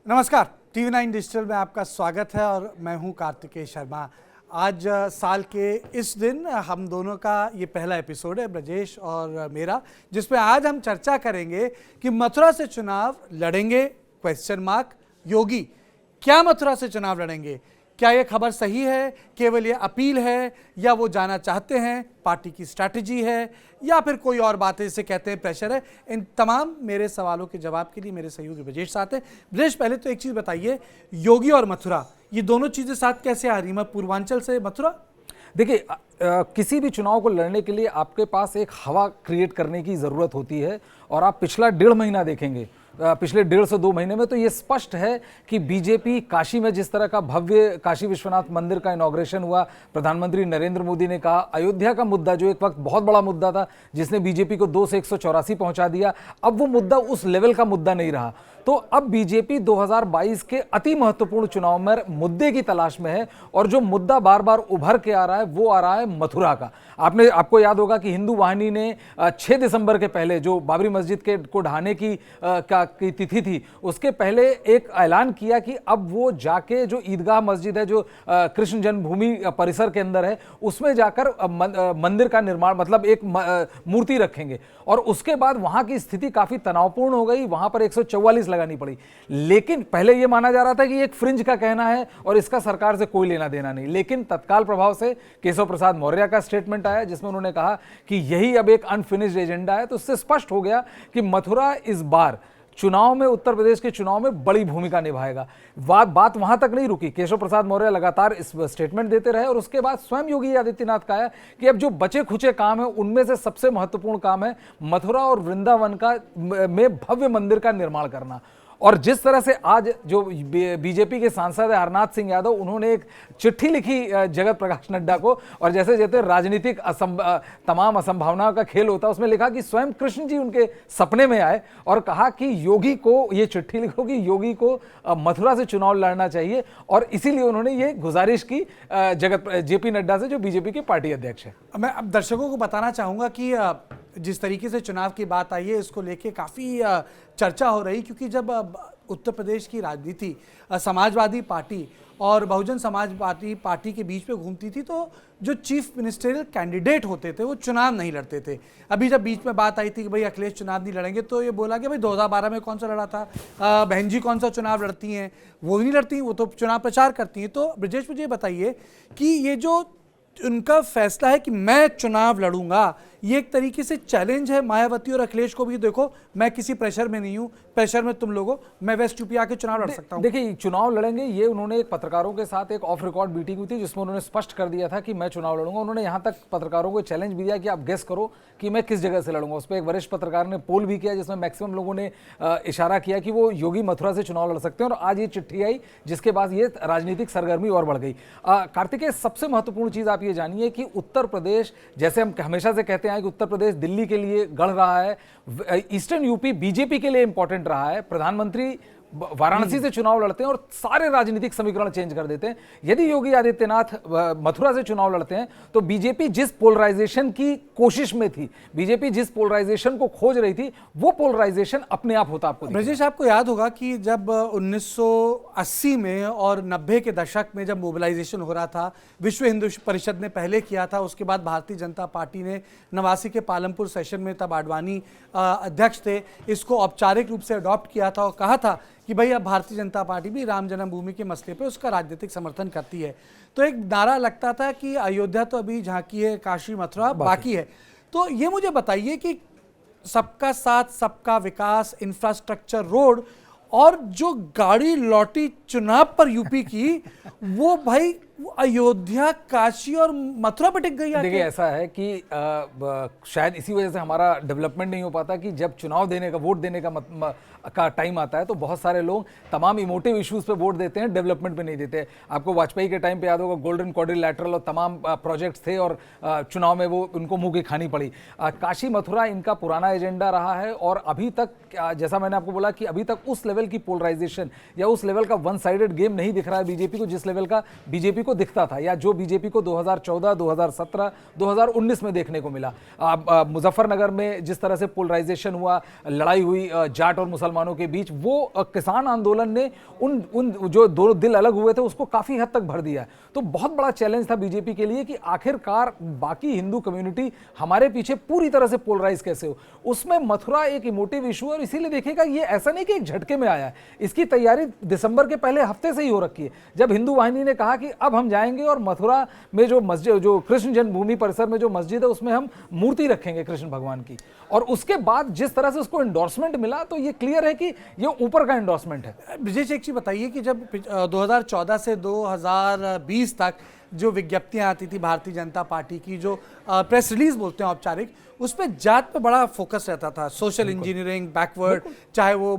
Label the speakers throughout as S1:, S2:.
S1: नमस्कार, TV 9 digital में आपका स्वागत है और मैं हूं कार्तिकेय शर्मा। आज साल के इस दिन हम दोनों का ये पहला एपिसोड है, ब्रजेश और मेरा, जिसमें आज हम चर्चा करेंगे कि मथुरा से चुनाव लड़ेंगे क्वेश्चन मार्क योगी। क्या मथुरा से चुनाव लड़ेंगे? क्या ये खबर सही है, केवल ये अपील है, या वो जाना चाहते हैं, पार्टी की स्ट्रैटेजी है, या फिर कोई और बातें जिसे कहते हैं प्रेशर है? इन तमाम मेरे सवालों के जवाब के लिए मेरे सहयोगी ब्रजेश साथ हैं। ब्रजेश, पहले तो एक चीज़ बताइए, योगी और मथुरा ये दोनों चीज़ें साथ कैसे आ रही हैं? पूर्वांचल से मथुरा।
S2: देखिए, किसी भी चुनाव को लड़ने के लिए आपके पास एक हवा क्रिएट करने की ज़रूरत होती है और आप पिछला 1.5 महीना देखेंगे, पिछले 1.5 से 2 महीने में, तो ये स्पष्ट है कि बीजेपी काशी में जिस तरह का भव्य काशी विश्वनाथ मंदिर का इनॉग्रेशन हुआ, प्रधानमंत्री नरेंद्र मोदी ने कहा, अयोध्या का मुद्दा जो एक वक्त बहुत बड़ा मुद्दा था जिसने बीजेपी को 2 से 184 पहुंचा दिया, अब वो मुद्दा उस लेवल का मुद्दा नहीं रहा। तो अब बीजेपी 2022 के अति महत्वपूर्ण चुनाव में मुद्दे की तलाश में है और जो मुद्दा बार बार उभर के आ रहा है वो आ रहा है मथुरा का। आपको याद होगा कि हिंदू वाहिनी ने 6 दिसंबर के पहले जो बाबरी मस्जिद को ढहाने की तिथि थी, उसके पहले एक ऐलान किया कि अब वो जाके जो ईदगाह मस्जिद है जो कृष्ण जन्मभूमि परिसर के अंदर है, उसमें जाकर मंदिर का निर्माण, मतलब एक मूर्ति रखेंगे। और उसके बाद वहां की स्थिति काफी तनावपूर्ण हो गई, वहां पर 144 लगानी पड़ी। लेकिन पहले यह माना जा रहा था कि एक फ्रिंज का कहना है और इसका सरकार से कोई लेना देना नहीं, लेकिन तत्काल प्रभाव से केशव प्रसाद मौर्य का स्टेटमेंट आया जिसमें उन्होंने कहा कि यही अब एक अनफिनिश्ड एजेंडा है। तो उससे स्पष्ट हो गया कि मथुरा इस बार चुनाव में, उत्तर प्रदेश के चुनाव में बड़ी भूमिका निभाएगा। बात वहां तक नहीं रुकी, केशव प्रसाद मौर्य लगातार इस स्टेटमेंट देते रहे और उसके बाद स्वयं योगी आदित्यनाथ का है कि अब जो बचे खुचे काम है उनमें से सबसे महत्वपूर्ण काम है मथुरा और वृंदावन में भव्य मंदिर का निर्माण करना। और जिस तरह से आज जो बीजेपी के सांसद है हरनाथ सिंह यादव, उन्होंने एक चिट्ठी लिखी जगत प्रकाश नड्डा को, और जैसे जैसे राजनीतिक तमाम असंभावनाओं का खेल होता है, उसमें लिखा कि स्वयं कृष्ण जी उनके सपने में आए और कहा कि योगी को, ये चिट्ठी लिखो कि योगी को मथुरा से चुनाव लड़ना चाहिए। और इसीलिए उन्होंने ये गुजारिश की जेपी नड्डा से, जो बीजेपी के पार्टी अध्यक्ष है।
S1: मैं अब दर्शकों को बताना चाहूँगा कि जिस तरीके से चुनाव की बात आई है, इसको लेके काफ़ी चर्चा हो रही, क्योंकि जब उत्तर प्रदेश की राजनीति समाजवादी पार्टी और बहुजन समाजवादी पार्टी के बीच में घूमती थी, तो जो चीफ मिनिस्टरियल कैंडिडेट होते थे वो चुनाव नहीं लड़ते थे। अभी जब बीच में बात आई थी कि भाई अखिलेश चुनाव नहीं लड़ेंगे, तो ये बोला कि भाई 2012 में कौन सा लड़ा था, बहन जी कौन सा चुनाव लड़ती हैं, वो नहीं लड़ती, वो तो चुनाव प्रचार करती हैं। तो ब्रजेश, मुझे बताइए कि ये जो उनका फैसला है कि मैं चुनाव लड़ूंगा, ये एक तरीके से चैलेंज है मायावती और अखिलेश को भी, देखो मैं किसी प्रेशर में नहीं हूं, प्रेशर में तुम लोगों, मैं वेस्ट यूपी आके चुनाव लड़ सकता हूं।
S2: देखिए, चुनाव लड़ेंगे, ये उन्होंने एक पत्रकारों के साथ एक ऑफ रिकॉर्ड मीटिंग हुई थी जिसमें उन्होंने स्पष्ट कर दिया था कि मैं चुनाव लड़ूंगा। उन्होंने यहां तक पत्रकारों को चैलेंज भी दिया कि आप गेस करो कि मैं किस जगह से लड़ूंगा। उस पर एक वरिष्ठ पत्रकार ने पोल भी किया जिसमें मैक्सिमम लोगों ने इशारा किया कि वो योगी मथुरा से चुनाव लड़ सकते हैं। और आज ये चिट्ठी आई जिसके बाद ये राजनीतिक सरगर्मी और बढ़ गई। कार्तिकेय, सबसे महत्वपूर्ण चीज आप ये जानिए कि उत्तर प्रदेश, जैसे हम हमेशा से कहते हैं कि उत्तर प्रदेश दिल्ली के लिए गढ़ रहा है, ईस्टर्न यूपी बीजेपी के लिए इंपॉर्टेंट रहा है। प्रधानमंत्री वाराणसी से चुनाव लड़ते हैं और सारे राजनीतिक समीकरण चेंज कर देते हैं। यदि योगी आदित्यनाथ मथुरा से चुनाव लड़ते हैं तो बीजेपी जिस पोलराइजेशन की कोशिश में थी, बीजेपी जिस पोलराइजेशन को खोज रही थी, वो पोलराइजेशन अपने आप होता आपको।
S1: ब्रजेश, आपको याद होगा कि जब 1980 में और 90 के दशक में जब मोबिलाइजेशन हो रहा था, विश्व हिंदू परिषद ने पहले किया था, उसके बाद भारतीय जनता पार्टी ने 89 के पालमपुर सेशन में, तब आडवाणी अध्यक्ष थे, इसको औपचारिक रूप से अडॉप्ट किया था और कहा था कि भाई अब भारतीय जनता पार्टी भी राम जन्मभूमि के मसले पे उसका राजनीतिक समर्थन करती है। तो एक नारा लगता था कि अयोध्या तो अभी झांकी है, काशी मथुरा बाकी है। तो ये मुझे बताइए कि सबका साथ सबका विकास, इंफ्रास्ट्रक्चर, रोड, और जो गाड़ी लौटी चुनाव पर यूपी की, वो भाई अयोध्या, काशी और मथुरा पे टिक गई।
S2: देखिए, ऐसा है कि शायद इसी वजह से हमारा डेवलपमेंट नहीं हो पाता कि जब चुनाव देने का, वोट देने का टाइम आता है तो बहुत सारे लोग तमाम इमोटिव इश्यूज पे वोट देते हैं, डेवलपमेंट पे नहीं देते। आपको वाजपेयी के टाइम पे याद होगा, गोल्डन क्वाड्रिलैटरल और तमाम प्रोजेक्ट्स थे और चुनाव में वो उनको मुंह की खानी पड़ी। काशी मथुरा इनका पुराना एजेंडा रहा है और अभी तक, जैसा मैंने आपको बोला कि अभी तक उस लेवल की पोलराइजेशन या उस लेवल का वन साइडेड गेम नहीं दिख रहा है बीजेपी को, जिस लेवल का बीजेपी को दिखता था या जो बीजेपी को 2014, 2017, 2019 में देखने को मिला। मुजफ्फरनगर में जिस तरह से पोलराइजेशन हुआ, लड़ाई हुई जाट और मुसलमानों के बीच, वो किसान आंदोलन ने उन जो दो दिल अलग हुए थे उसको काफी हद तक भर दिया। तो बहुत बड़ा चैलेंज था बीजेपी के लिए कि आखिरकार बाकी हिंदू कम्युनिटी हमारे पीछे पूरी तरह से पोलराइज कैसे हो। उसमें मथुरा एक इमोटिव इशू है और इसीलिए देखिएगा ये ऐसा नहीं कि एक झटके में आया है, इसकी तैयारी दिसंबर के पहले हफ्ते से ही हो रखी है। जब हिंदू वाहिनी ने कहा कि अब हम जाएंगे और मथुरा में जो मस्जिद, जो कृष्ण जन्मभूमि परिसर में जो मस्जिद है उसमें हम मूर्ति रखेंगे कृष्ण भगवान की, और उसके बाद जिस तरह से उसको एंडोर्समेंट मिला तो ये क्लियर है कि ये ऊपर का एंडोर्समेंट है।
S1: विजय जी, एक चीज बताइए कि जब 2014 से 2020 तक जो विज्ञप्तियां आती थी भारतीय जनता पार्टी की, जो प्रेस रिलीज बोलते हैं औपचारिक, उस पर जात पे बड़ा फोकस रहता था, सोशल इंजीनियरिंग, बैकवर्ड, चाहे वो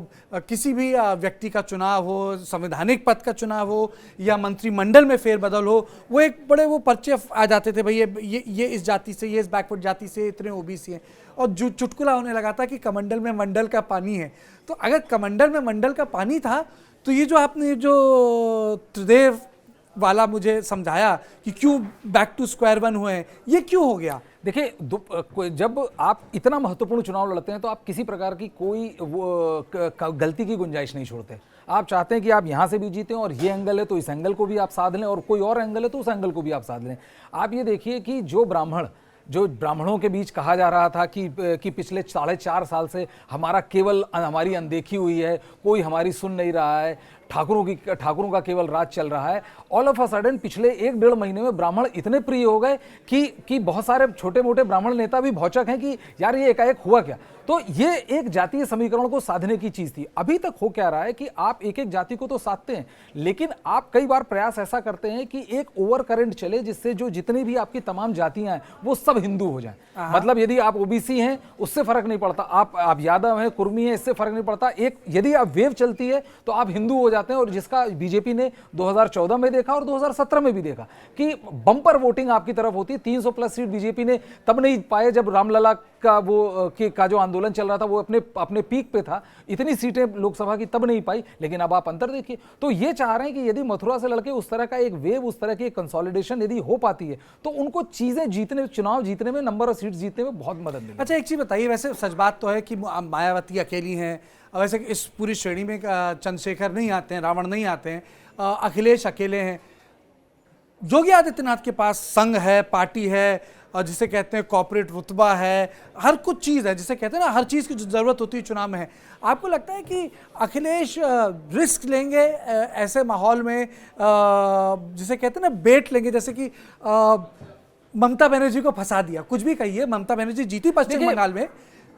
S1: किसी भी व्यक्ति का चुनाव हो, संवैधानिक पद का चुनाव हो या मंत्रिमंडल में फेरबदल हो, वो एक बड़े वो पर्चे आ जाते थे, भाई ये इस जाति से, ये इस बैकवर्ड जाति से, इतने ओबीसी हैं, और जो चुटकुला होने लगा था कि कमंडल में मंडल का पानी है। तो अगर कमंडल में मंडल का पानी था तो ये जो आपने जो त्रिदेव वाला मुझे समझाया कि क्यों बैक टू स्क्वायर वन हुए हैं, ये क्यों हो गया?
S2: देखिए, जब आप इतना महत्वपूर्ण चुनाव लड़ते हैं तो आप किसी प्रकार की कोई गलती की गुंजाइश नहीं छोड़ते। आप चाहते हैं कि आप यहाँ से भी जीतें और ये एंगल है तो इस एंगल को भी आप साध लें, और कोई और एंगल है तो उस एंगल को भी आप साध लें। आप ये देखिए कि जो ब्राह्मणों के बीच कहा जा रहा था कि पिछले 4.5 साल से हमारी अनदेखी हुई है, कोई हमारी सुन नहीं रहा है, ठाकुरों का केवल राज चल रहा है, ऑल ऑफ अ सडन पिछले 1-1.5 महीने में ब्राह्मण इतने प्रिय हो गए कि बहुत सारे छोटे मोटे ब्राह्मण नेता भी भौचक हैं कि यार ये एकाएक हुआ क्या। तो ये एक जातीय समीकरण को साधने की चीज थी। अभी तक हो क्या रहा है कि आप एक एक जाति को तो साधते हैं, लेकिन आप कई बार प्रयास ऐसा करते हैं कि एक ओवर करंट चले जिससे जो जितनी भी आपकी तमाम जातियां हैं वो सब हिंदू हो जाएं। मतलब यदि आप ओबीसी हैं उससे फर्क नहीं पड़ता, आप यादव हैं, कुर्मी हैं, इससे फर्क नहीं पड़ता, एक यदि आप वेव चलती है तो आप हिंदू हो जाते हैं। और जिसका बीजेपी ने 2014 में देखा और 2017 में भी देखा कि बम्पर वोटिंग आपकी तरफ होती है। 300+ सीट बीजेपी ने तब नहीं पाए जब रामलला का जो आंदोलन चल रहा था वो अपने पीक पे था, इतनी सीटें लोकसभा की तब नहीं पाई। लेकिन अब आप अंतर देखिए, तो ये चाह रहे हैं कि यदि मथुरा से लड़के उस तरह का एक वेव, उस तरह की कंसोलिडेशन यदि हो पाती है तो उनको चुनाव जीतने में, नंबर ऑफ सीट जीतने में बहुत मदद मिलेगी।
S1: अच्छा, एक चीज बताइए, वैसे सच बात तो है कि मायावती अकेली हैं, वैसे इस पूरी श्रेणी में चंद्रशेखर नहीं आते हैं, रावण नहीं आते हैं, अखिलेश अकेले हैं, योगी आदित्यनाथ के पास संघ है, पार्टी है, और जिसे कहते हैं कॉर्पोरेट रुतबा है, हर कुछ चीज़ है, जिसे कहते हैं ना हर चीज़ की जो ज़रूरत होती है चुनाव में है। आपको लगता है कि अखिलेश रिस्क लेंगे ऐसे माहौल में, जिसे कहते हैं ना बेट लेंगे, जैसे कि ममता बनर्जी को फंसा दिया, कुछ भी कहिए, ममता बनर्जी जीती पश्चिम बंगाल में,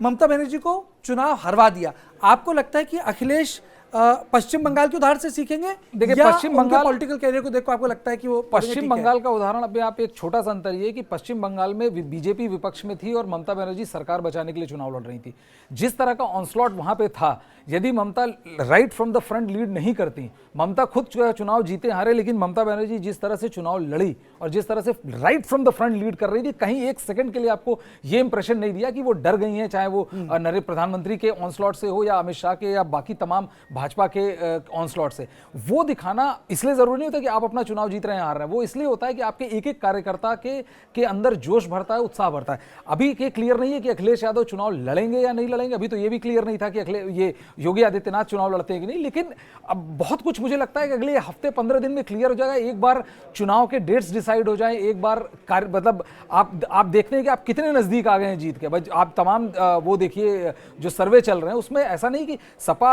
S1: ममता बनर्जी को चुनाव हरवा दिया। आपको लगता है कि अखिलेश पश्चिम बंगाल के उदाहरण से सीखेंगे?
S2: देखिए, पश्चिम बंगाल
S1: पॉलिटिकल कैरियर को देखो आपको लगता है कि वो
S2: पश्चिम बंगाल का उदाहरण, अभी आप एक छोटा सा अंतर ये कि पश्चिम बंगाल में बीजेपी विपक्ष में थी और ममता बनर्जी सरकार बचाने के लिए चुनाव लड़ रही थी। जिस तरह का ऑनस्लॉट वहां पे था, यदि Mamata right from the front lead नहीं करती, ममता खुद चुनाव जीते हारे, लेकिन ममता बनर्जी जिस तरह से चुनाव लड़ी और जिस तरह से right from the front lead कर रही थी, कहीं एक सेकंड के लिए आपको ये इंप्रेशन नहीं दिया कि वो डर गई हैं, चाहे वो नरेंद्र प्रधानमंत्री के ऑनस्लॉट से हो या अमित शाह के या बाकी तमाम भाजपा के ऑनस्लॉट से। वो दिखाना इसलिए जरूरी नहीं होता कि आप अपना चुनाव जीत रहे हैं, हार रहे हैं, वो इसलिए होता है कि आपके एक एक कार्यकर्ता के अंदर जोश भरता है, उत्साह भरता है। अभी ये क्लियर नहीं है कि अखिलेश यादव चुनाव लड़ेंगे या नहीं लड़ेंगे, अभी तो ये भी क्लियर नहीं था कि ये योगी आदित्यनाथ चुनाव लड़ते हैं कि नहीं, लेकिन अब बहुत कुछ मुझे लगता है कि अगले हफ्ते 15 दिन में क्लियर हो जाएगा। एक बार चुनाव के डेट्स डिसाइड हो जाए, एक बार मतलब आप देखते हैं कि आप कितने नजदीक आ गए हैं जीत के। आप तमाम वो देखिए जो सर्वे चल रहे हैं उसमें ऐसा नहीं कि सपा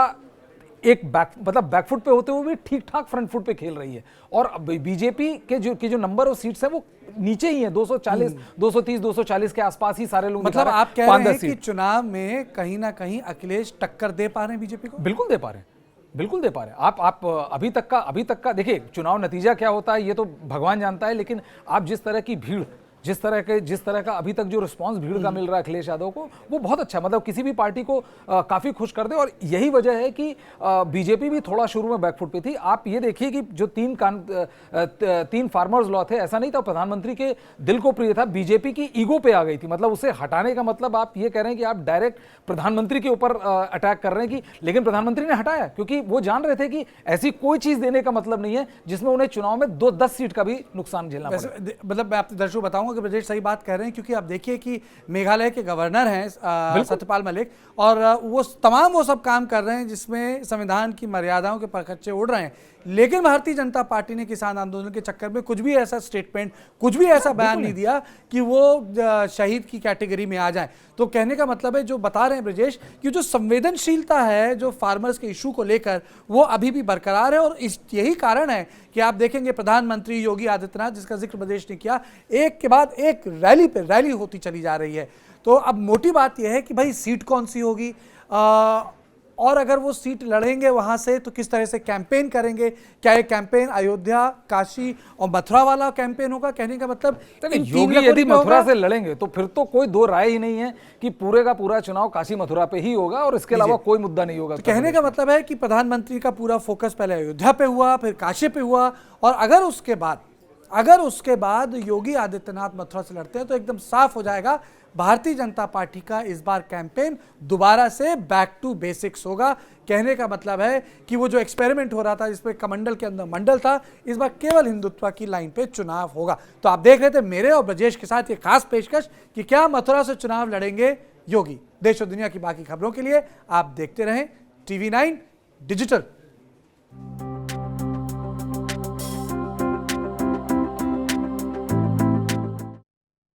S2: एक बैकफुट पे होते हुए भी ठीक ठाक फ्रंट फुट पे खेल रही है, और बीजेपी के जो नंबर ऑफ सीट्स है वो नीचे ही है, 240, 230, 240 के आसपास ही सारे लोग।
S1: मतलब आप कह रहे हैं कि चुनाव में कहीं ना कहीं अखिलेश टक्कर दे पा रहे हैं बीजेपी को?
S2: बिल्कुल दे पा रहे हैं, बिल्कुल दे पा रहे हैं। आप अभी तक का देखिए, चुनाव नतीजा क्या होता है ये तो भगवान जानता है, लेकिन आप जिस तरह की भीड़, जिस तरह का अभी तक जो रिस्पांस भीड़ का मिल रहा है अखिलेश यादव को, वो बहुत अच्छा, मतलब किसी भी पार्टी को काफी खुश कर दे। और यही वजह है कि बीजेपी भी थोड़ा शुरू में बैकफुट पे थी। आप ये देखिए कि जो तीन फार्मर्स लॉ थे, ऐसा नहीं था प्रधानमंत्री के दिल को प्रिय था, बीजेपी की ईगो पे आ गई थी। मतलब उसे हटाने का मतलब आप ये कह रहे हैं कि आप डायरेक्ट प्रधानमंत्री के ऊपर अटैक कर रहे हैं कि, लेकिन प्रधानमंत्री ने हटाया क्योंकि वो जान रहे थे कि ऐसी कोई चीज देने का मतलब नहीं है जिसमें उन्हें चुनाव में 10 सीट का भी नुकसान झेलना पड़े।
S1: मतलब मैं आपके दर्शकों बताऊंगा कि ब्रजेश सही बात कह रहे हैं, क्योंकि आप देखिए कि मेघालय के गवर्नर हैं सत्यपाल मलिक, और वो तमाम वो सब काम कर रहे हैं जिसमें संविधान की मर्यादाओं के परखच्चे उड़ रहे हैं। लेकिन भारतीय जनता पार्टी ने किसान आंदोलन के चक्कर में कुछ भी ऐसा स्टेटमेंट, कुछ भी ऐसा बयान नहीं दिया कि वो शहीद की कैटेगरी में आ जाए। तो कहने का मतलब है, जो बता रहे हैं ब्रजेश, कि जो संवेदनशीलता है जो फार्मर्स के इशू को लेकर, वो अभी भी बरकरार है। और यही कारण है कि आप देखेंगे प्रधानमंत्री योगी आदित्यनाथ, जिसका जिक्र ब्रजेश ने किया, एक के बाद एक रैली पे रैली होती चली जा रही है। तो अब मोटी बात यह है कि भाई सीट कौन सी होगी, और अगर वो सीट लड़ेंगे वहां से तो किस तरह से कैंपेन करेंगे। क्या ये कैंपेन अयोध्या, काशी और मथुरा वाला कैंपेन होगा? कहने का मतलब
S2: योगी यदि मथुरा से लड़ेंगे तो फिर तो कोई दो राय ही नहीं है कि पूरे का पूरा चुनाव काशी मथुरा पे ही होगा और इसके अलावा कोई मुद्दा नहीं होगा।
S1: तो कहने का मतलब है कि प्रधानमंत्री का पूरा फोकस पहले अयोध्या पे हुआ, फिर काशी पे हुआ, और अगर उसके बाद योगी आदित्यनाथ मथुरा से लड़ते हैं तो एकदम साफ हो जाएगा भारतीय जनता पार्टी का इस बार कैंपेन दोबारा से बैक टू बेसिक्स होगा। कहने का मतलब है कि वो जो एक्सपेरिमेंट हो रहा था जिसमें कमंडल के अंदर मंडल था, इस बार केवल हिंदुत्व की लाइन पे चुनाव होगा। तो आप देख रहे थे मेरे और ब्रजेश के साथ ये खास पेशकश कि क्या मथुरा से चुनाव लड़ेंगे योगी। देश और दुनिया की बाकी खबरों के लिए आप देखते रहें TV9 डिजिटल।